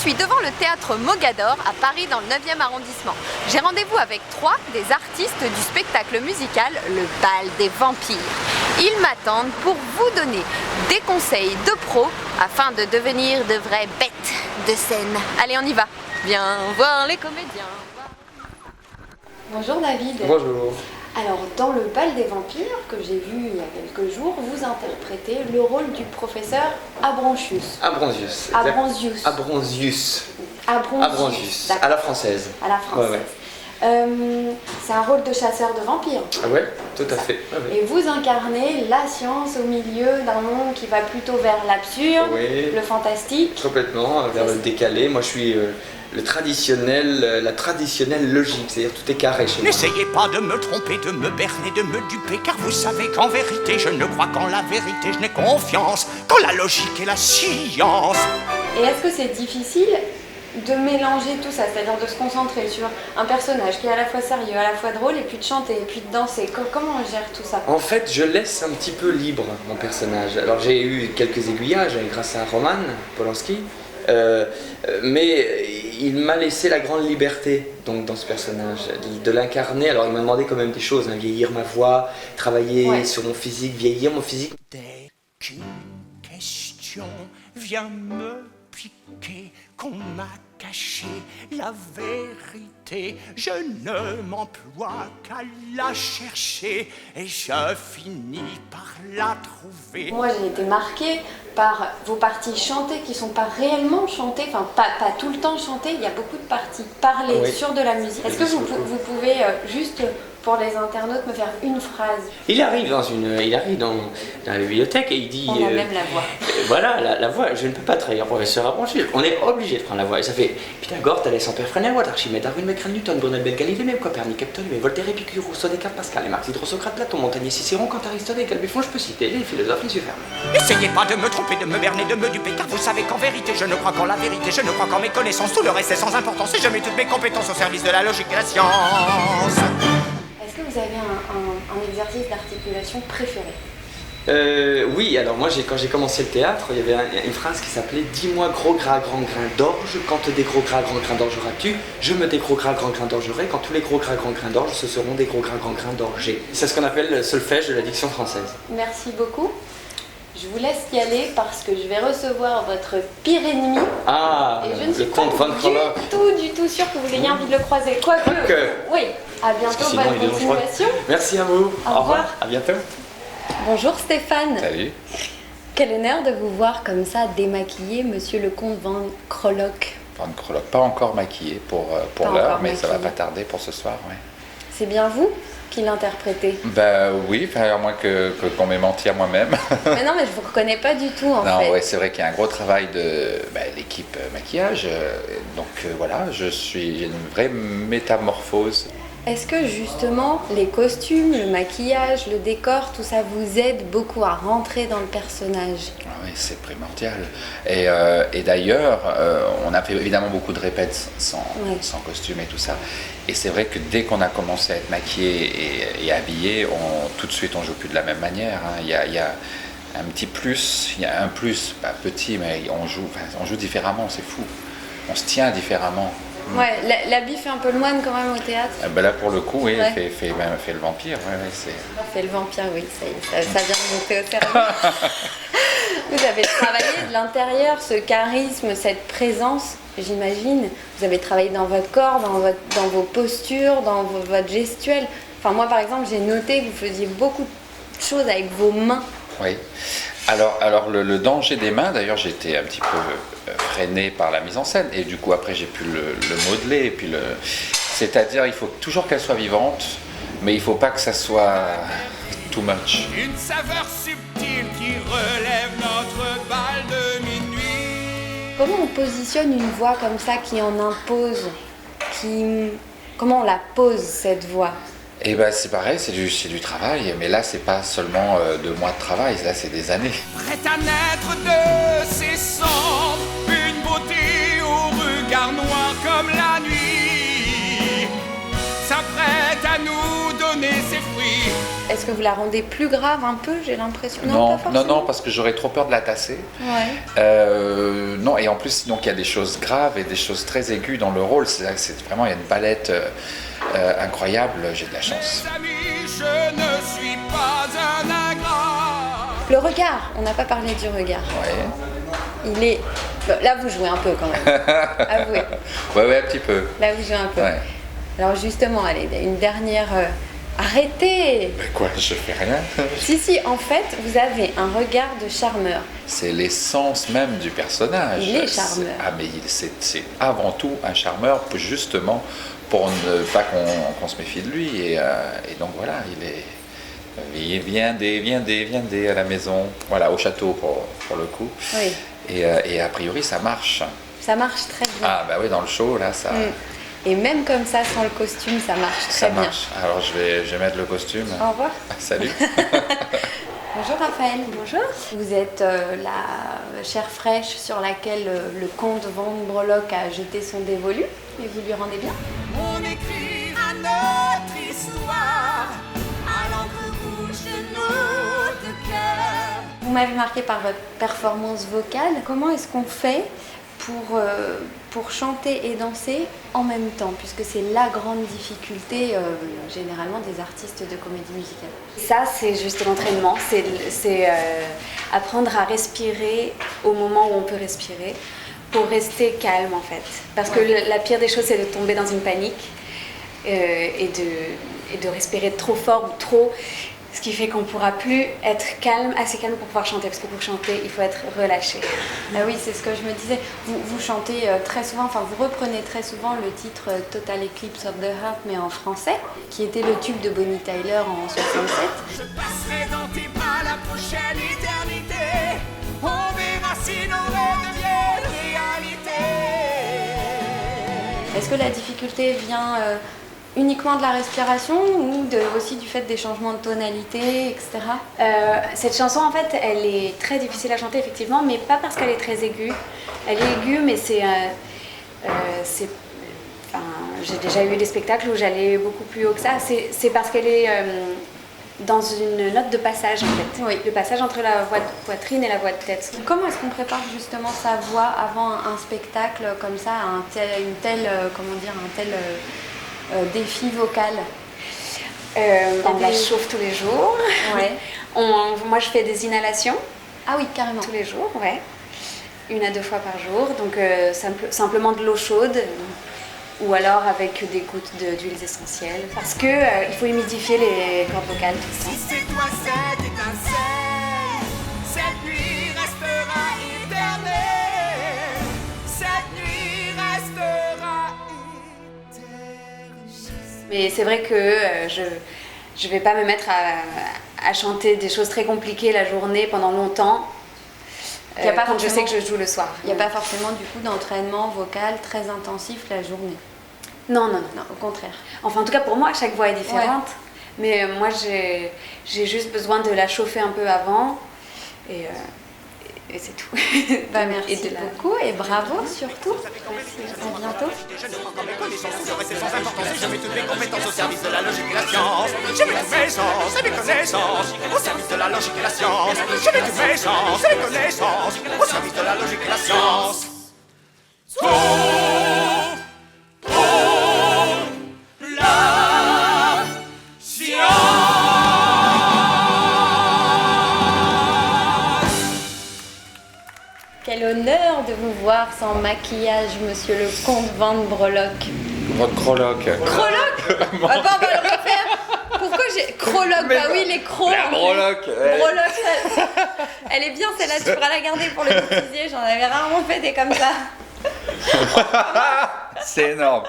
suis devant le théâtre Mogador à Paris dans le 9e arrondissement. J'ai rendez-vous avec 3 des artistes du spectacle musical Le Bal des Vampires. Ils m'attendent pour vous donner des conseils de pro afin de devenir de vraies bêtes de scène. Allez, on y va. Viens voir les comédiens. Bonjour David. Bonjour. Alors, dans Le Bal des Vampires, que j'ai vu il y a quelques jours, vous interprétez le rôle du professeur Abronchius. Abronzius. Abronzius. Abronzius. Abronzius. À la française. À la française. Ouais. C'est un rôle de chasseur de vampires. Ah ouais, tout à fait. Ah ouais. Et vous incarnez la science au milieu d'un monde qui va plutôt vers l'absurde, Oui. le fantastique. Complètement, vers le décalé. Moi, je suis la traditionnelle logique, c'est-à-dire tout est carré chez moi. N'essayez pas de me tromper, de me berner, de me duper, car vous savez qu'en vérité, je ne crois qu'en la vérité, je n'ai confiance qu'en la logique et la science. Et est-ce que c'est difficile de mélanger tout ça, c'est-à-dire de se concentrer sur un personnage qui est à la fois sérieux, à la fois drôle, et puis de chanter, et puis de danser? Comment on gère tout ça? En fait, je laisse un petit peu libre mon personnage. Alors j'ai eu quelques aiguillages grâce à Roman Polanski, mais il m'a laissé la grande liberté donc, dans ce personnage, de l'incarner. Alors il m'a demandé quand même des choses, vieillir ma voix, travailler sur mon physique, vieillir mon physique. Dès qu'une question vient me piquer, qu'on m'a caché la vérité, je ne m'emploie qu'à la chercher et je finis par la trouver. Moi, j'ai été marquée par vos parties chantées qui ne sont pas réellement chantées, enfin pas tout le temps chantées, il y a beaucoup de parties parlées sur de la musique. Est-ce que vous pouvez juste, pour les internautes, me faire une phrase? Il arrive dans la bibliothèque et il dit... On a même la voix. Voilà, la voix, je ne peux pas trahir professeur Abronchius. On est obligé de prendre la voix. Et ça fait Pythagore, Thalès, Ampère, Fresnel, Archimède, Darwin, Becquerel, Newton, Brunel, Bell, Galilée, même Copernic, Ptolémée, Voltaire, Épicure, Rousseau, Descartes, Pascal, et Marx, Diderot, Socrate, Platon, Montaigne, Cicéron, Kant, Aristote, et Buffon, je peux citer les philosophes, les yeux fermés. N'essayez pas de me tromper, de me berner, de me duper, car vous savez qu'en vérité, je ne crois qu'en la vérité, je ne crois qu'en mes connaissances, tout le reste est sans importance, et je mets toutes mes compétences au service de la logique et de la science. Est-ce que vous avez un exercice d'articulation préféré? Oui, alors moi quand j'ai commencé le théâtre, il y avait une phrase qui s'appelait « Dis-moi gros gras grand grain d'orge, quand des gros gras grand grains d'orge auras-tu, je me des gros gras grand grains d'orgerai, quand tous les gros gras grand grains d'orge, ce seront des gros gras grand grains d'orgés. » C'est ce qu'on appelle le solfège de la diction française. Merci beaucoup. Je vous laisse y aller parce que je vais recevoir votre pire ennemi. Ah, et je ne suis le comte von Krolok. du tout sûre que vous ayez envie de le croiser. Quoique, oui. À bientôt, Sinon, bonne continuation. Merci à vous. Au revoir. À bientôt. Bonjour Stéphane. Salut. Quel honneur de vous voir comme ça démaquillé, monsieur le comte von Krolok. Van Krolok, pas encore maquillé pour l'heure, mais ça va pas tarder pour ce soir, ouais. C'est bien vous qui l'interprétez? Bah oui, à moins qu'on m'ait menti à moi-même. Mais non, mais je vous reconnais pas du tout en fait. Non, ouais, c'est vrai qu'il y a un gros travail de l'équipe maquillage, donc voilà, j'ai une vraie métamorphose. Est-ce que justement les costumes, le maquillage, le décor, tout ça vous aide beaucoup à rentrer dans le personnage? Oui, c'est primordial. Et d'ailleurs, on a fait évidemment beaucoup de répètes sans costume et tout ça. Et c'est vrai que dès qu'on a commencé à être maquillé et habillé, tout de suite on joue plus de la même manière. Il y a un petit plus, il y a un plus, pas petit, mais on joue différemment, c'est fou. On se tient différemment. Ouais, l'habit fait un peu le moine quand même au théâtre. Là pour le coup, oui, fait le vampire. Fait le vampire, oui, ça vient de monter au cerveau. Vous avez travaillé de l'intérieur, ce charisme, cette présence, j'imagine. Vous avez travaillé dans votre corps, dans vos postures, dans votre gestuelle. Enfin, moi par exemple, j'ai noté que vous faisiez beaucoup de choses avec vos mains. Oui. Alors le danger des mains, d'ailleurs, j'étais un petit peu freiné par la mise en scène, et du coup après j'ai pu le modeler, et puis c'est-à-dire il faut toujours qu'elle soit vivante, mais il ne faut pas que ça soit too much. Une saveur subtile qui relève notre bal de minuit. Comment on positionne une voix comme ça qui en impose? Comment on la pose cette voix? Et c'est pareil, c'est du travail, mais là c'est pas seulement 2 mois de travail, là c'est des années. Prête à naître de ses cendres, une beauté au regard noir comme la nuit, s'apprête à nous donner donner ses fruits. Est-ce que vous la rendez plus grave un peu, j'ai l'impression? Pas Non, forcément. parce que j'aurais trop peur de la tasser. Ouais. Non, et en plus, donc il y a des choses graves et des choses très aiguës dans le rôle. C'est vraiment, il y a une palette incroyable. J'ai de la chance. Mes amis, je ne suis pas un ingrat. Le regard, on n'a pas parlé du regard. Ouais. Il est... Bon, là, vous jouez un peu quand même. Avouez. Ouais, un petit peu. Là, vous jouez un peu. Ouais. Alors justement, allez, une dernière... Arrêtez! Mais quoi, je fais rien. Si, en fait, vous avez un regard de charmeur. C'est l'essence même du personnage. Il est charmeur. Mais c'est avant tout un charmeur, justement, pour ne pas qu'on se méfie de lui. Et donc voilà, il viens à la maison, voilà, au château pour le coup. Oui. Et a priori, ça marche. Ça marche très bien. Ah bah oui, dans le show, là, ça... Et même comme ça, sans le costume, ça marche très bien. Ça marche. Alors je vais mettre le costume. Au revoir. Salut. Bonjour Raphaël. Bonjour. Vous êtes la chair fraîche sur laquelle le comte Van Breloque a jeté son dévolu. Et vous lui rendez bien? On écrira notre histoire à l'encre rouge de nos deux cœurs. Vous m'avez marqué par votre performance vocale. Comment est-ce qu'on fait pour chanter et danser en même temps, puisque c'est la grande difficulté généralement des artistes de comédie musicale? Ça, c'est juste l'entraînement, c'est apprendre à respirer au moment où on peut respirer, pour rester calme en fait. Parce que la pire des choses, c'est de tomber dans une panique et de respirer trop fort ou trop, ce qui fait qu'on ne pourra plus être assez calme pour pouvoir chanter, parce que pour chanter, il faut être relâché. Ah oui, c'est ce que je me disais. Vous chantez très souvent, enfin vous reprenez très souvent le titre Total Eclipse of the Heart, mais en français, qui était le tube de Bonnie Tyler en 67. Je passerai dans tes bras la prochaine éternité. On verra si nos rêves deviennent réalité. Est-ce que la difficulté vient uniquement de la respiration ou aussi du fait des changements de tonalité, etc. Cette chanson, en fait, elle est très difficile à chanter, effectivement, mais pas parce qu'elle est très aiguë. Elle est aiguë, mais j'ai déjà eu des spectacles où j'allais beaucoup plus haut que ça. C'est parce qu'elle est dans une note de passage, en fait. Oui. Le passage entre la voix de poitrine et la voix de tête. Comment est-ce qu'on prépare justement sa voix avant un spectacle comme ça, un tel défi vocal? On la chauffe tous les jours. Ouais. Moi, je fais des inhalations. Ah oui, carrément. Tous les jours, ouais. 1 à 2 fois par jour. Donc, simplement de l'eau chaude ou alors avec des gouttes d'huiles essentielles. Parce que il faut humidifier les cordes vocales tout le temps. Si c'est toi cette étincelle, cette nuit restera éternelle. Cette nuit restera éternelle. Mais c'est vrai que je vais pas me mettre à chanter des choses très compliquées la journée pendant longtemps. Quand je sais que je joue le soir. Il n'y a pas forcément du coup d'entraînement vocal très intensif la journée? Non, au contraire. Enfin, en tout cas, pour moi, chaque voix est différente. Ouais. Mais moi, j'ai juste besoin de la chauffer un peu avant. Et c'est tout. Merci beaucoup et bravo surtout. Merci. À bientôt. Je ne crois qu'en mes connaissances, tout le reste est sans importance. Et je mets toutes mes compétences au service de la logique et la science. Je mets toutes mes chances et mes connaissances au service de la logique et la science. Je mets toutes mes chances et mes connaissances au service de la logique et la science. Quel honneur de vous voir sans maquillage, monsieur le comte Van Breloque. Votre croloque. Croloque? Attends, on va le refaire. Pourquoi j'ai... Croloque, bah oui, les crocs. La breloque. Breloque, elle est bien celle-là, tu pourras la garder pour le bêtisier, j'en avais rarement fait des comme ça. C'est énorme.